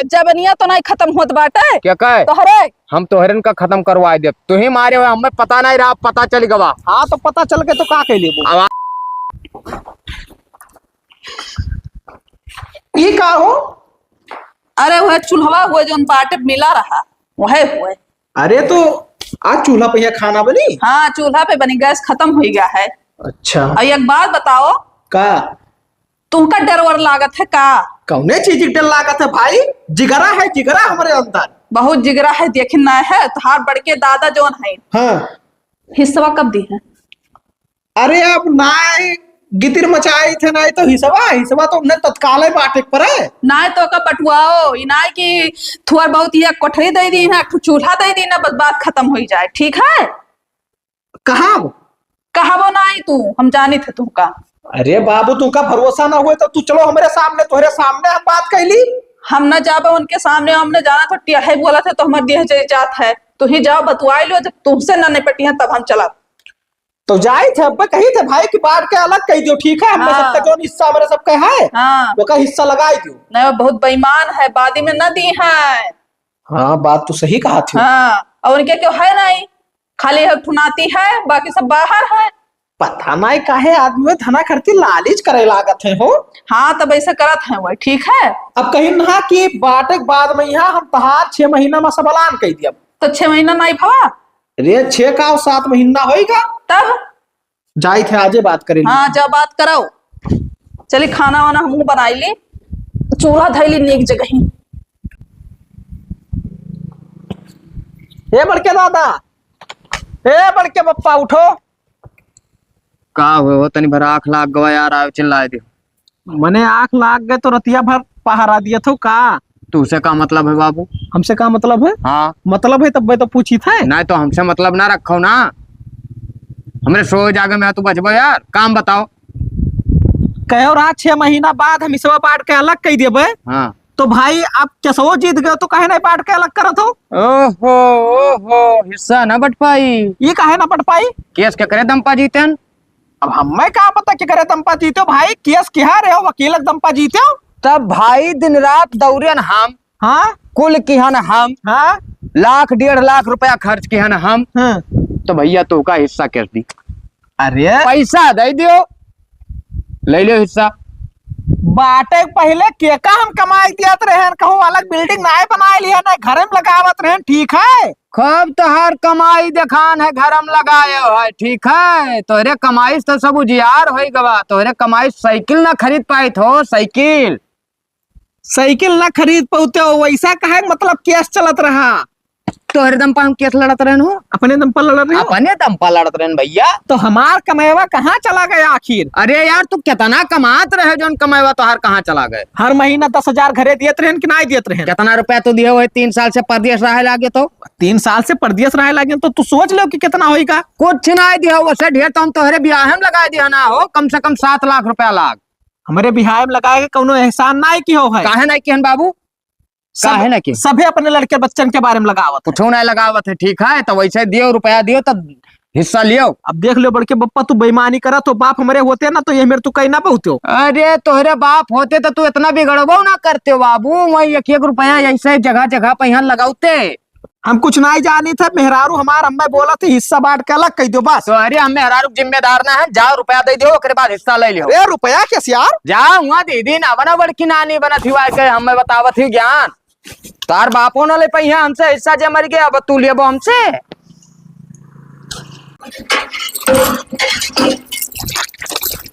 जबनिया तो नहीं खत्म होत बाटे क्या कहे तोहरे। हम तोहरन का खत्म करवा दे, तू ही मारे हुए हमें पता नहीं रहा, पता चल गवा। हाँ तो पता चल के तो का कह लेबो। ये का हो? अरे वह चूल्हा हुए जो बाटे मिला रहा वह हुए। अरे तो आज चूल्हा पे यहाँ खाना बनी? हाँ चूल्हा पे बनी, गैस खत्म हो गया है। अच्छा और एक बात बताओ, का तुमका डर वर लागत है का? कौने चीज की डर लागत है भाई? जिगरा है, जिगरा हमारे अंदर। बहुत जिगरा है, देखी ना है तुहार बड़के दादा जोन है। हाँ हिस्सा कब दी है? अरे अब ना गितिर मचाई थे ना तो हिसवा तो हमने तत्काल बांटे पर है ना तो का बटुआओ इनाय की थोड़ा बहुत ये कोठरी दे दी ना, चूल्हा दे दी ना, बस बात खत्म हो जाए। ठीक है कहा? कहावो ना आई तू, हम जानी थे तुमका। अरे बाबू तुमका भरोसा ना हुए तो तू चलो हमारे सामने, तुम्हारे सामने हम बात कैली। हम न जाबे उनके सामने, हमने जाना तो टेढ़े बोला था तो हमारे देह जात है। तू ही जाओ बतवाई लो, जब तुमसे न निपटी है तब हम चला। तो जाए थे अब कही थे भाई की बात के अलग कह दियो, ठीक है? हमने हाँ। सबका जो हिस्सा हमारे सबका है हाँ वो का हिस्सा लगाई दियो। नहीं वो बहुत बेईमान है, बादी में न दी है। हाँ बात तो सही कहा थी। हाँ और उनके क्यों है नहीं, खाली है ठुनाती है, बाकी सब बाहर है। पता नहीं काहे आदमी में धना करती लालच करे लागत है हो। हाँ तब ऐसा करत है वही। ठीक है अब कहीं ना कि बाटे के बाद में यहाँ हम तहार 6 महीना में सबलान कह दिया। तो 6 महीना नहीं भवा रे 6 का 7 महीना होएगा तब। जाई थे आजे बात करेंगे। हाँ जब बात कराओ, चली खाना वाना हम बनाई ली, चूल्हा धैली नीक जगह ही। हे बड़के दादा, हे बड़के पप्पा उठो। का हो तनी भर आँख लाग गवा यार, आयो चिल्लाए दे। मने आंख लाग गए तो रतिया भर पहरा दिया था का? तुझसे का मतलब है बाबू? हमसे का मतलब है? हाँ मतलब है तब मैं तो पूछी था। नहीं तो हमसे मतलब ना रखो ना, हमरे सो जागे में तू बचबो यार। काम बताओ। कहो रहा 6 महीना बाद हम इसवा बांट के अलग कह देबे। हाँ तो भाई आप कैसो जीत गए तो कहे नहीं बांट के अलग करत हो? ओहो ओहो, हिस्सा ना बट पाई। ये काहे ना बट पाई? केस के करे दम्पा जीतन। अब हमें क्या पता कि करे दम्पा जीते हो भाई? केस क्या रहे हो, वकीलक दम्पा जीते हो? तब भाई दिन रात दौड़न हम, हाँ कुल किहन हम, हाँ 1 1.5 लाख रुपया खर्च किहन हम। हाँ। तो भैया तो का हिस्सा कैस दी? अरे पैसा दे दियो, ले लो हिस्सा। बाटे पहले केका हम कमाई दियत रहे, कहूँ अलग बिल्डिंग नहीं बनाए लिया ना घर में लगावत रहे। ठीक है खब तोहार कमाई देखान है, घरम लगाए है। ठीक है तोहरे कमाई तो सब उजियार हो गवा। तोहरे कमाई साइकिल ना खरीद पाई थो, साइकिल साइकिल ना खरीद पाते हो वैसा कहे मतलब केस चलत रहा। तोहरे दम पर हम केस लड़त रहन हो, अपने दम पर लड़ रहे हो? अपने दम पर लड़त रहन भैया। तो हमार कमेवा कहाँ चला गया आखिर? अरे यार तू कितना कमात रहे, जो कमाएवा तोहार कहाँ चला गए? हर महीना 10,000 घरे दियत रहे कि नहीं दियत रहे? कितना रुपया तो दिए हुए? 3 साल से परदेश रहे लागे तो 3 साल से परदेश रहे लगे तो तू सोच लो कि कितना होगा। कुछ नहीं दिया वैसे ढेर तो हम तोहरे ब्याह में लगा दिया ना हो, कम से कम 7 लाख रुपया लाग। हमारे बिहार में लगाए कौनो एहसान नहीं की हो है? काहे नहीं किहन बाबू, काहे ना कि सभे अपने लड़के बच्चन के बारे में लगावत है। कुछ नहीं लगावत है। ठीक है तो वैसे दियो, रुपया दियो तब हिस्सा लियो। अब देख लो बड़के बप्पा तू बेईमानी करा तो बाप हमारे होते ना तो ये मेरे तू कहीं ना पहुंचते हो। अरे तोहरे बाप होते तो तू इतना बिगड़बो ना करते हो बाबू। वही 1 रुपया ऐसे जगह जगह पे यहाँ लगाते। हम कुछ नहीं जानी थे, मेहरारू हमार अम्मा बोला थी हिस्सा बांट के अलग कह दो बस। तो अरे हमें हरारू जिम्मेदार ना है, जाओ रुपया दे दियो, ओकरे बाद हिस्सा ले लियो। अरे रुपया कैसे यार? जाओ वहाँ दीदी ना बना, बड़की नानी बना थी के हमें बतावत ही ज्ञान। तार बापो न ले पहिया हमसे हिस्सा जे मर गया, अब तू लेबो हमसे।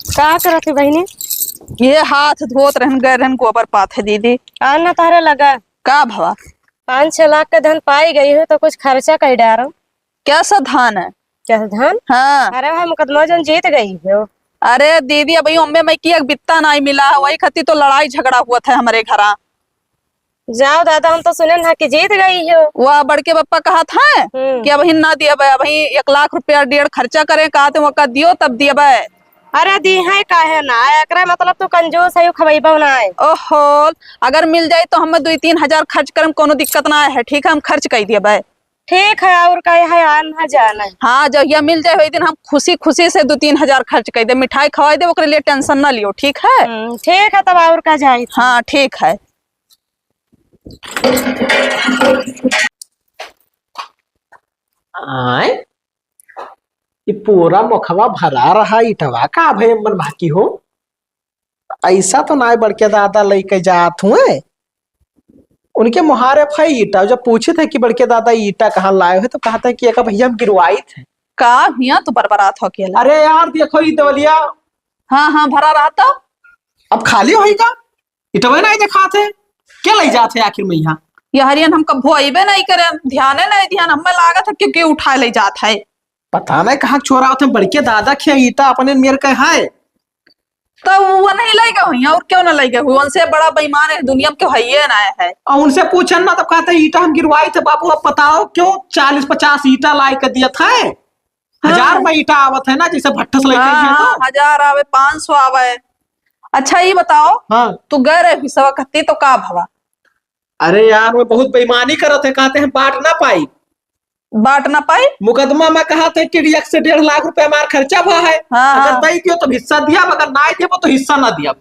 का करत है बहनी? ये हाथ धोत रहन गए रहन गोबर पात है दीदी। आना तारे लगा का भवा 5-6 लाख का धन पाई गई हो तो कुछ खर्चा कर डारो। कैसा धान है? क्या धन? हाँ अरे भाई मुकदमा जो जीत गई हो। अरे दीदी अभी अम्बे में की एक बित्ता नहीं मिला है, वही खती तो लड़ाई झगड़ा हुआ था हमारे घर। जाओ दादा हम तो सुने ना कि जीत गई हो। वह बड़के पप्पा कहा था कि अब ना दिया अभी 1 लाख रुपया 1.5 खर्चा करे, कहा थे दियो तब दिया। अरे दी है काहे ना एकरा मतलब तू कंजूस है खबैबा ना है। ओहो अगर मिल जाए तो हमें 2-3 हजार खर्च करम कोनो दिक्कत ना है। ठीक है हम खर्च कर दिया। ठीक है और कहे है आना जाना। हाँ जब यह मिल जाए वही दिन हम खुशी खुशी से 2-3 हजार खर्च कर दे, मिठाई खवाई दे, ओकरे लिए टेंशन ना लियो। ठीक है ठीक है तब और का जाए। हाँ ठीक है। आय ये पूरा मुखवा भरा रहा इटवा का भय मन बाकी हो। ऐसा तो ना बड़के दादा लेके जात हुए उनके मुहारे भाई ईटा। जब पूछे थे कि बड़के दादा ईटा कहाँ लाए हुए तो कहा था कि एक भैया हम गिरवाई थे। का हिया तो बरबरात हो अकेला। अरे यार देखो ये दवलिया हाँ हाँ भरा रहा था। अब खाली होगा इटवे नहीं देखा थे क्या ले जाते आखिर में यहाँ। ये हरियन हम कभो अबे नहीं करे, ध्यान नहीं ध्यान हमें लागत है क्योंकि उठा ले जात है। पता नहीं कहाँ चोरा होते बड़के दादा के ईटा अपने मेरे के है तो वो नहीं लेगा हुआ और क्यों ना लेगा हुआ, उनसे बड़ा बेईमान है दुनिया में क्यों है ना है। और उनसे पूछन ना तो कहते ईटा हम गिरवाई थे। बाबू अब बताओ क्यों 40-50 ईटा ला के दिया था। 1000 में ईटा आवत है ना जैसे भट्टा से लेके हाँ, तो। 1000 आवे 500 आवे। अच्छा ये बताओ हाँ तू गए रहे हिस्सा कत्ती तो का भवा। अरे यार वो बहुत बेईमानी करत है कहते हैं बांट ना पाई। बांट ना पाई मुकदमा में कहा था कि 1 से 1.5 लाख रुपया हमारा खर्चा हुआ है। हाँ, अगर हाँ। दई दियो तो हिस्सा दिया अगर ना दियो तो हिस्सा ना दिया।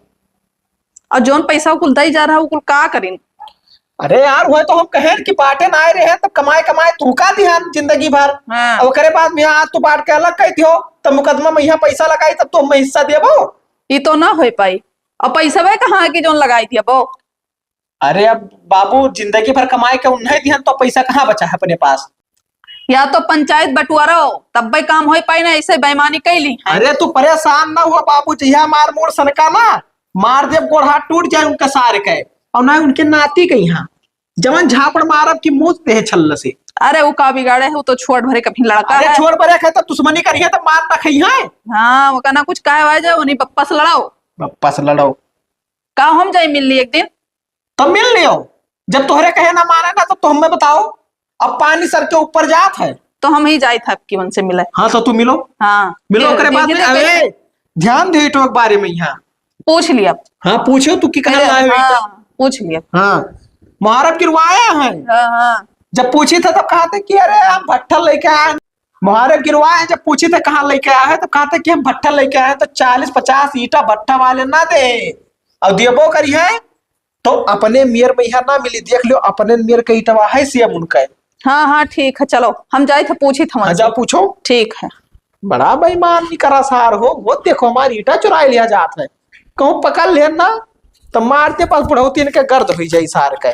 और जोन पैसा कुल दई जा रहा है कुल का करीन। अरे यार वो तो हम कहे कि बांटे ना आए रहे तब कमाए कमाए तू का ध्यान जिंदगी भर। हाँ। और करे बाद में आज तू बांट के अलग कही थी तब मुकदमा में यहाँ पैसा लगाई तब तो मैं हिस्सा देबो। ये तो ना हो पाई। और पैसा वे कहाँ है कि जोन लगाई थी अब। अरे अब बाबू जिंदगी भर कमाए के उन्हें ध्यान तो पैसा कहाँ बचा है अपने पास। या तो पंचायत बंटवारा हो तब भाई काम हो पाई ना, ऐसे बेईमानी कैली है। अरे तू परेशान ना हुआ बाबू जहिया मार मोड़ सनका ना मार देव गोड़ हाथ टूट जाए उनका सार के और ना उनके नाती के यहाँ जवन झापड़ मारब की मुंह दे छल्ल से। अरे वो का बिगाड़े है वो तो छोड़ भरे कभी लड़का अरे है। छोड़ बरे है तब दुश्मनी करिए तब मार ना खई है। हाँ वो कहना कुछ काय वाय जाओ उन्हीं पप्पा से लड़ाओ। पप्पा से लड़ो का हम जाए मिल ली एक दिन। तो मिल लियो जब तोहरे कहे ना मारे ना तो हमें बताओ। अब पानी सर के ऊपर जात है तो हम ही जाए था आपकी मन से मिले। हाँ तो तू मिलो हाँ मिलो करे बाद में अरे ध्यान दे तो बारे में यहाँ पूछ लिया। हाँ पूछो तू की कहना लाए हुई हाँ, पूछ लिया। हाँ मुहारब गिरवाए हैं। हाँ हाँ जब पूछी थे तब कहा थे कि अरे हम भट्ठा लेके आए मुहारब गिरवाए। जब पूछे थे कहाँ लेके आए तो कहा थे कि हम भट्ठा लेके आए तो 40-50 ईटा भट्ठा वाले ना दे और दियबो करी है तो अपने मेयर में यहाँ ना मिली देख लो अपने मेयर के ईटवा है सीएम उनका। हाँ हाँ ठीक है चलो हम जाए थे पूछी था हाँ उनसे। जा पूछो। ठीक है। बड़ा बेईमान करा सार हो वो देखो हमारी ईटा चुरा लिया जात है कहूँ पकड़ ले ना तो मारते पास बुढ़ौती इनके गर्द हुई जाई सार के।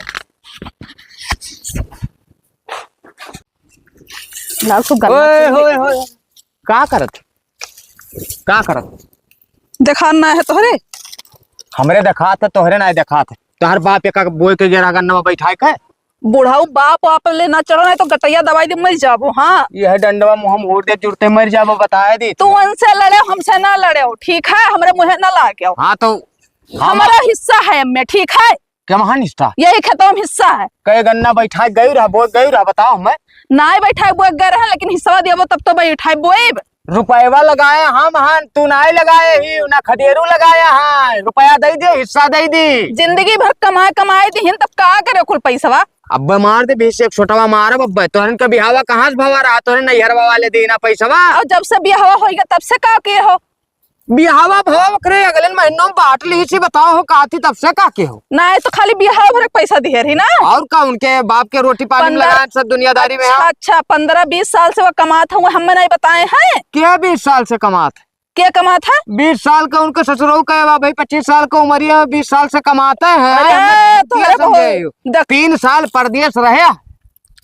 लाल तो ओए होए होए का करत दिखाना है तोहरे। हमरे देखा था तोहरे ना देखा था तोहर बाप एक बोल के गिरा गन्ना में बैठाए के बुढ़ाऊ बाप आप ले ना चढ़ो नहीं तो गटैया दवाई दे मर जाबो। हाँ यह डंडवा मुँह हम उड़ते जुड़ते मर जाबो बताए दी तू उनसे लड़े हमसे ना लड़े हो ठीक है, हमरे मुँह ना ला के आओ। हाँ तो हमारा हिस्सा है में ठीक है क्या महान निष्ठा यही खेतों में हिस्सा है। कई गन्ना बैठा गई रहा बोल गई रहा बताओ मैं ना ही बैठा बोए गए रहे लेकिन हिस्सा दिया तब तो बैठा बोएब। रुपया लगाए हम हन तू ना लगाए ही ना खदेरू लगाया है रुपया दे दे हिस्सा दे दी। जिंदगी भर कमाए कमाए दी तब का करे कुल पैसा। अब मार दे बीस एक छोटा मार बब्बा तोहन का बिहावा कहाँ से भवा रहा तोहन नैहरवा वाले देना पैसा और जब से बियाह होगा तब से का के हो बिहावा भवा करे अगले महीनों में बांट ली सी बताओ हो काती तब से का के हो ना है तो खाली बियाह भर पैसा दिए रही ना और का उनके बाप के रोटी पानी में लगाए सब दुनियादारी में अच्छा, अच्छा 15-20 साल से वो कमाता हुआ हमें नहीं बताए हैं क्या 20 साल से कमाते क्या कमाता है। 20 साल का उनके ससुरों का भाई 25 साल का उम्र है 20 साल से कमाते हैं अरे तो 3 साल परदेश रहे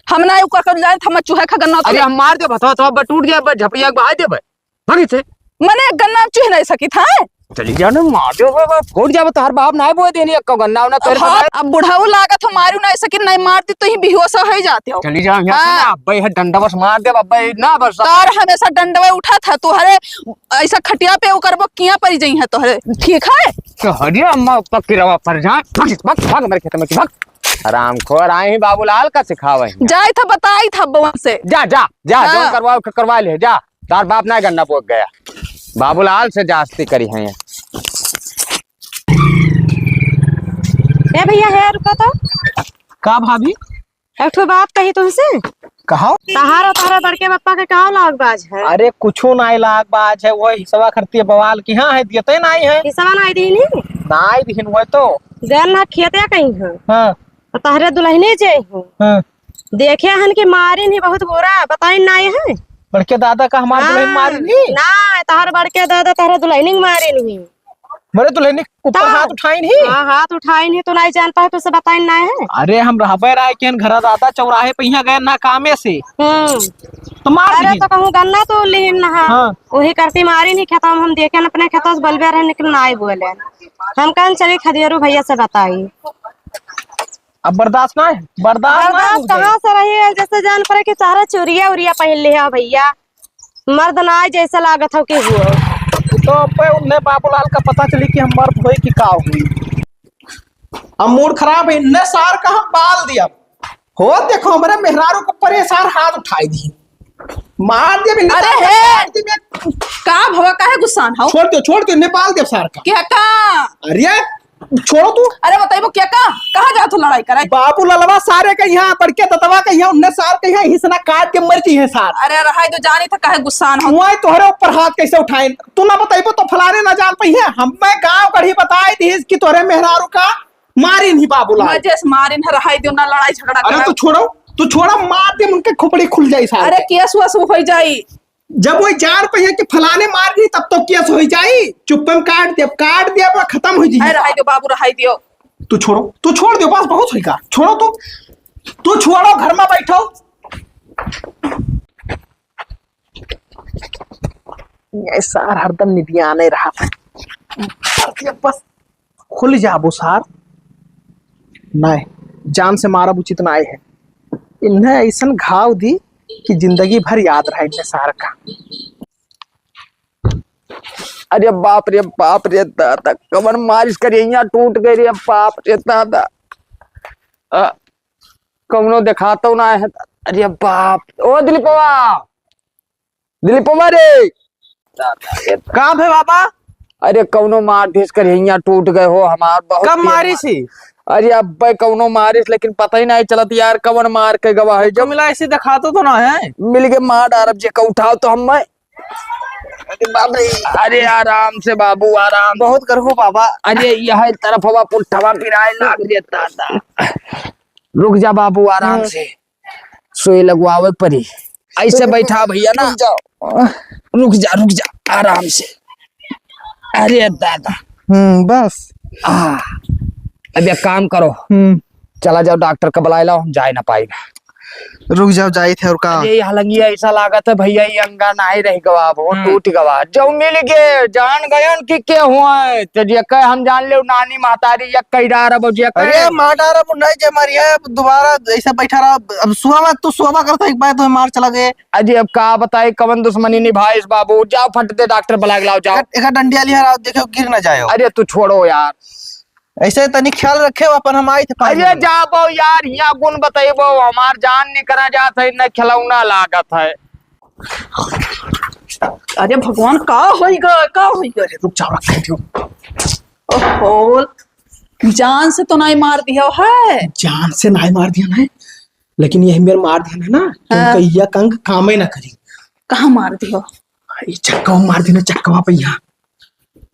हम ना कर जाए हम चूहे खा गन्ना अरे हम मार दे बताओ तो टूट गया झपड़िया बहा दे भाई से मने गन्ना चूहे नहीं सकी था। चली जा ना मार दो फूट जाए तो हर बाप ना बोए देनी एक गन्ना ना तोरे हाँ, अब बुढ़ाऊ लागत हो मारू नहीं सकी नहीं मारती तो ही बेहोश हो जाते हो। चली जा यहां से ना अब्बे है डंडा बस मार दे अब्बे ना बस तार हमेशा डंडवे उठा था तुहरे ऐसा खटिया पे करबो किया परी जई है तोहरे ठीक है तो हरिया अम्मा पक्की रवा पर जा भाग मेरे खेत में की भाग आराम खोर आए ही बाबूलाल का सिखावे जाए था बताई था बवन से जा जा जा हाँ। जो करवाओ करवा ले जा तार बाप ना गन्ना पोक गया बाबूलाल से जास्ती करी है ए भैया है रुको तो का भाभी एक ठो बात कही तुमसे कहा तहारा तारा बड़के पप्पा के कहाँ लाग बाज है। अरे कुछो ना लाग बाज है वो हिस्सा करती है बवाल की हाँ है दियते ना है हिस्सा ना दी नहीं ना दिन वो तो देल ना खेते कहीं है हाँ तो तहरे दुल्हने चाहिए हाँ। देखे हन कि मारी नहीं बहुत बुरा बताई ना है बड़के दादा का हमार दुल्हन मारी नहीं। ना तहर बड़के दादा तहरे दुल्हनी मारी नहीं मेरे दुल्हन ने ऊपर हाथ उठाई नहीं। हाँ हाथ उठाई नहीं तो नहीं जान पाए तो उसे बताई ना है। अरे हम रहबे रहे के घर दादा चौराहे पे यहाँ गए ना कामे से तो मार अरे दी। तो कहूँ गन्ना तो लिहिन ना हाँ। वही करती मारी नहीं खेता हम देखे अपने खेतों से बलबे रहे लेकिन ना बोले हम कहन चली खदियरू भैया से बताई अब बर्दाश्त ना है, बर्दाश्त ना बर्दाश्त कहाँ से रही है जैसे जान पड़े कि सारा चोरिया उरिया पहन लिया भैया मर्द ना जैसा लागत हो कि हुआ तो उन्हें बाबूलाल का पता चली कि हम मर्द हुए कि का हुई। अब मूड खराब है इन्ने सार का हम बाल दिया हो देखो हमारे मेहरारू को परेशान हाथ उठाई दी मार दिया भी। अरे हे का भवा का है गुस्सान हो छोड़ दो नेपाल देव सार का क्या का अरे छोड़ो तू। अरे बताइबो क्या का कहाँ जा तू लड़ाई कराई बाबू ललवा सारे के यहाँ बड़के ततवा के यहाँ उन्ने सार के यहाँ हिसना काट के मर्जी है सार। अरे रहाई तो जानी था काहे गुस्सान हो मुआई तोहरे ऊपर हाथ कैसे उठाए तू ना बताइबो तो फलाने ना जान पई है हम मैं गांव कढ़ी बताई दी कि तोहरे मेहरारू का मारी नहीं बाबूलाल। मजे से मारिन है रहाई दो ना लड़ाई झगड़ा अरे करा तू छोड़ो मार दे उनके खोपड़ी खुल जाई सार। अरे केस वस हो जाई जब वो जान पे है कि फलाने मार दी तब तो केस हो जाई चुप्पे में काट दिया खत्म हो अरे जाई। रहाई दो बाबू रहाई दियो तू छोड़ दो बस बहुत होगा छोड़ो तू छोड़ो घर में बैठो। ये सार हरदम निदिया नहीं रहा था बस खुल जाबो सार नहीं जान से मारा उचित ना है इन्हें ऐसा घाव दी कि जिंदगी भर याद रहे इन्हें सार का। अरे बाप रे दादा कमर मारिश करिए यहाँ टूट गई रे बाप रे दादा कौनो दिखाता हूँ ना है। अरे बाप ओ दिलीपवा रे कहाँ है बाबा। अरे कौनो मार धीस कर यहाँ टूट गए हो हमार बहुत कब मारी सी। अरे अब भाई कौनो मारिस लेकिन पता ही नहीं चलत यार कवन मार के गवा है जो मिला ऐसे दिखाता तो ना है मिल के मार डारब जे का उठाओ तो हम अरे आराम से बाबू आराम बहुत करो बाबा। अरे यह तरफ हवा पुट्ठवा पिराए लाग रे दादा रुक जा बाबू आराम से सोई लगवावे परी ऐसे बैठा भैया ना रुक जा आराम से। अरे दादा बस अब एक काम करो चला जाओ डॉक्टर का बुला लाओ हम जा ना पाएगा। रुक जाओ जाई थे और का अरे हलंगिया ऐसा लागत है भैया ये अंगा नहीं रह गवा वो टूट गवा जो मिल गए जान गयन कि के हुआ तो जे कह हम जान ले नानी महतारी या कैडा रब जे अरे माटारा नहीं जे मरिया दोबारा ऐसे बैठा रहा अब सुहावा तो सुहावा करता एक बार तो मार चला गए। अजी अब का बताए कवन दुश्मनी निभाए इस बाबू जाओ फट दे डॉक्टर बुला लाओ जाओ एक डंडिया लिया देखो गिर ना जाए। अरे तू छोड़ो यार ऐसे तनिक ख्याल रखे अपन हम आई थे। अरे जाबो यार यहाँ गुण बताइबो हमार जान निकला जात है न खिलौना लागत है। अरे भगवान का होइगा रुक जाओ रख दो। ओहो जान से तो नहीं मार दिया है जान से नहीं मार दिया ना लेकिन ये मेरे मार दिया ना कहिया कंग कामे ना करी। कहाँ मार दियो चक्का मार देना चक्का पे यहाँ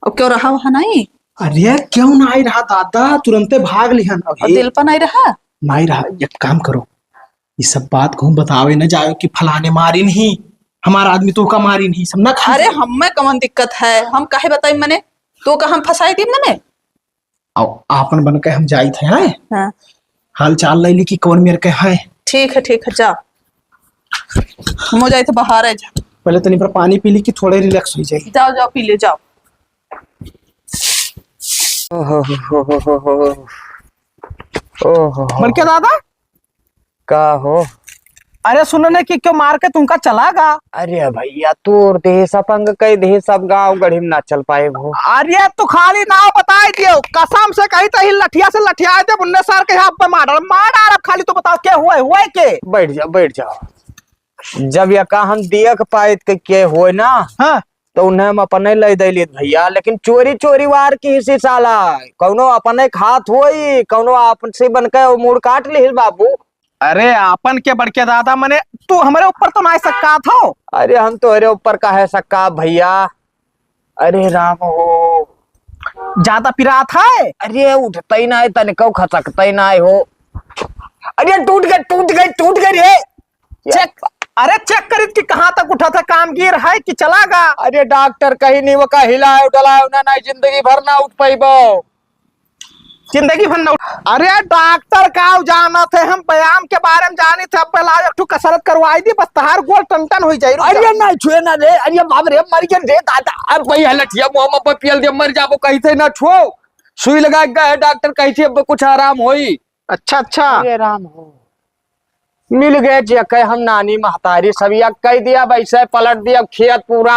अब क्यों रहा वहां नहीं। अरे क्यों ना आई रहा दादा तुरंते भाग लिहन और दिल पर नहीं रहा नहीं रहा। एक काम करो ये सब बात को बतावे न जाओ कि फलाने मारी नहीं हमारा आदमी तो का मारी नहीं सब ना खा। अरे हमें कौन दिक्कत है हम काहे बताई मने तो का हम फंसाई दी मने आपन बन के हम जाई थे हैं हाँ। हाल चाल ले ली कि कौन मेरे के है। ठीक है जा हम हो जाए थे बाहर है जा पहले तो नहीं पर पानी पी ली कि थोड़े रिलैक्स हो जाए। जाओ पी ले जाओ। मन के दादा का हो अरे सुनने की क्यों मार के तुमका चलागा। अरे भैया तोर देह सब अंग कई देह सब गाँव गढ़ी में ना चल पाए वो। अरे तू खाली नाव बताई दियो कसम से कही तो लठिया से लठिया दे बुन्ने सर के यहाँ पे मार अब खाली तो बताओ क्या हुआ के। बैठ जाओ जब ये का हम देख पाए के हुए ना हाँ तो उन्हें हम अपने ले दिलिए भैया लेकिन चोरी वार की हिस्सी साला कौनो अपने खात होई कौनो आपन से बन के मुड़ काट ली बाबू। अरे आपन के बड़के दादा मने तू हमारे ऊपर तो नहीं सक्का था। अरे हम तो अरे ऊपर का है सक्का भैया। अरे राम हो ज्यादा पिरा था अरे उठता ही ना है तनिको खसकता ही ना हो अरे टूट गई रे। चेक, अरे चेक करी कि कहाँ तक उठा था, काम गिर है कि चलागा। अरे डॉक्टर कहीं नहीं वो का हिलाए उठलाए उन्हें नहीं जिंदगी भर ना उठ पाइबो। जिंदगी भर न अरे डॉक्टर का जाना थे, हम व्यायाम के बारे में जानी थे। अब पहला एक ठो कसरत करवाई दी, बस तहार गोल टन हो जाए। अरे नहीं छुए ना रे, अरे बाप रे मर गया रे दादा। अब भाई हलटिया मुंह में पियल दे मर जाबो, कहीं से ना छुओ। सुई लगा गए डॉक्टर कहीं से अब कुछ आराम होई। अच्छा अच्छा, अरे राम हो मिल गए जे कह हम नानी महतारी सभी कह दिया वैसे पलट दिया खेत पूरा।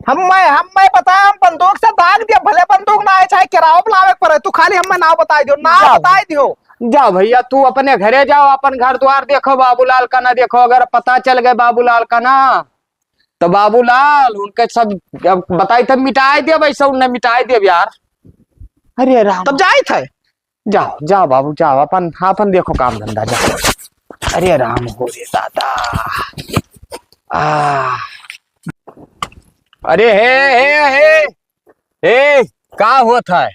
हम बताया, हम बंदूक से दाग दिया, भले बंदूक ना आए चाहे किराओ बुलावे पड़े, तू खाली हमें नाव बताई दियो, नाव बताई दियो। जाओ भैया तू अपने घरे जाओ, अपन घर द्वार देखो, बाबूलाल का ना देखो। अगर पता चल गए बाबूलाल का ना तो बाबूलाल उनके सब बताई तब मिटाई दिया, वैसे उन्हें मिटाई दिया यार। अरे राम, तब जाए थे। जाओ जाओ बाबू जाओ, अपन अपन देखो काम धंधा जाओ। अरे राम हो रे दादा। अरे हे का होत है?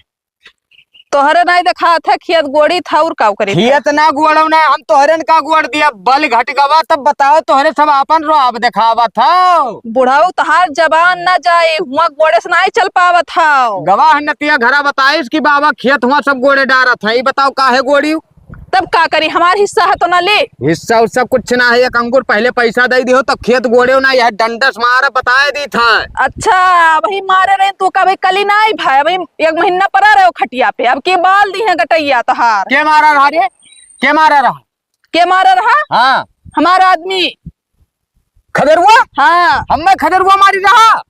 तोहरे नहीं देखा था खेत गोड़ी था और का करी था? खेत ना गुड़ो ना, हम तोहरन का गुड़ दिया बल घट गवा। तब बताओ तोहरे सब अपन रोब दिखावा था। बुढ़ाऊ तहार जबान न जाए, हुआ गोड़े से नहीं चल पावा था। गवाह नतिया घरा बताइस कि बाबा खेत हुआ सब गोड़े डारा था। ये बताओ का है गोड़ी? तब का करी, हमार हिस्सा है तो ना ले। हिस्सा उससा कुछ ना है, एक अंगूर पहले पैसा दे दियो तो खेत गोड़े ना, यह डंडस मारा बताए दी था। अच्छा वही मारे रहे तू का भाई कली नहीं भाई, भाई एक महीना पड़ा रहे हो खटिया पे, अब के बाल दी है गटैया तहार। के मारा रहा रे? के मारा रहा? के मारा रहा? हाँ हमारा आदमी। खदरुआ? हाँ हमें खदरुआ मारी रहा।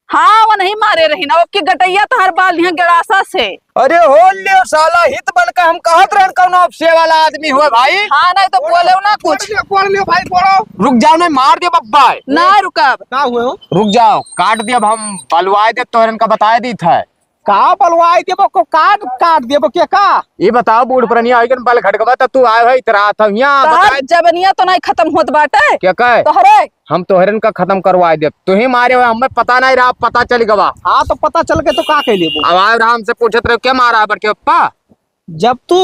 हाँ वो नहीं मारे रही ना, अब की गटैया तहार बाल दी है गड़ासा से। अरे हो लियो साला, हित बनकर हम कहत रहन कौन अफसे वाला आदमी हुए भाई। हाँ नहीं तो बोले ना कुछ। कोड़ लियो भाई, कोड़ो। रुक जाओ नहीं मार दियो बब्बा। ना रुकब। का हुए हो? रुक जाओ काट दिया, अब हम बलवाए दे तोहरन का बताए दी था। का बलवाई देबो को काट देबो के का? ये बताओ बूढ़ पुरानिया आइगन बल घटगवा तो तू आए भाई तेरा था यहाँ तहार बताए जबनिया तो नहीं खत्म होत बाटे क्या कहे? तोहरे। हम तोहरन का खत्म करवाए दे, तू ही मारे हुए हमें पता नहीं रहा, पता चल गवा। हाँ तो पता चल के तो का कह लेबो? अब आए रहा हमसे पूछत रहे क्या मारा है बड़के पप्पा। जब तू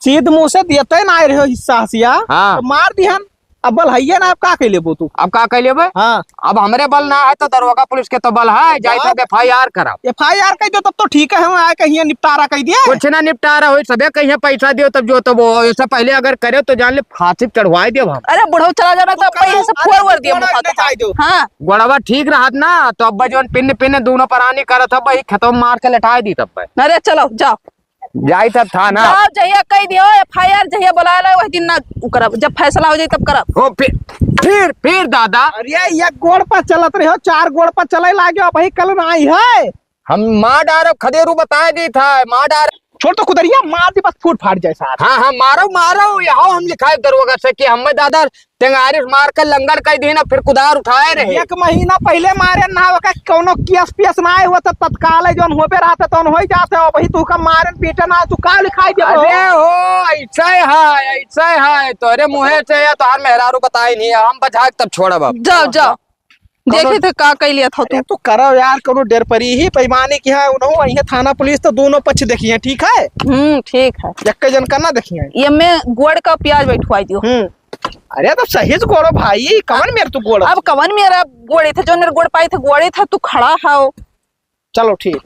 सीध मुंह से देते ना आए रहे हिस्सा हसिया, हाँ। तो मार दिहन। अब बल है ना, अब का कह लेबो तू? अब का कह लेबे? हाँ अब हमरे बल ना है तो दरोगा पुलिस के तो बल है, जाए तब FIR कराओ। FIR कह दो तब तो ठीक है, हम आए कहीं निपटारा कह दिए। कुछ ना निपटारा हो सबे, कहीं पैसा दियो तब जो तब वो, इससे पहले अगर करे तो जान ले फांसी चढ़वाई दियो हम। अरे बुढ़ऊ चला जाना तो पहले से फोरवर्ड दिया मुखा तो। हाँ गोड़वा ठीक रहा ना तो अब जो पिन पिन दोनों परानी करत है भाई, खत्म मार के लटाई दी तब पे। अरे चलो जाओ जाई तब था ना। जाओ जहिया कह दियो FIR जहिया बुला ला वही दिन ना करब, जब फैसला हो जाए तब करब। हो फिर दादा अरे ये गोड़ पर चलत रहे हो, 4 गोड़ पर चले लागे, भाई कल ना आई है। हम मार डार खदेरू बताए दी था, मार डार छोड़ तो खुदरिया मार दी, बस फूट फाट जाए साथ। हाँ मारो यहाँ हम लिखाए दरोगा से कि हमें दादा टेंगारी मार कर लंगर कर दी ना, फिर कुदार उठाए रहे। 1 महीना पहले मारे ना होगा, कोनो केस पियस ना आए हुआ तो तत्काल जोन होबे रहते तो हो जाते हो, वही तू का मारन पीटन आ तू का लिखाई दे। अरे हो ऐसा है तोरे मुँहे से या तोहार मेहरारू बताई नहीं है, हम बजा तब छोड़ब। अब जाओ जाओ देखे थे का कह लिया था तू। तो करो यार, कोनो डेर परी ही पैमाने की है उन्हों अहिए थाना पुलिस तो दोनों पक्ष देखिए, ठीक है? ठीक है। एक जन करना देखिए। ये मैं गोड़ का प्याज बैठवाई दियो। अरे तो सही से गोड़ो भाई, कवन मेरे तू गोड़? अब कवन मेरा गोड़े थे जो मेरे गोड़ पाई थे गोड़े था, तू खड़ा हाओ। चलो ठीक।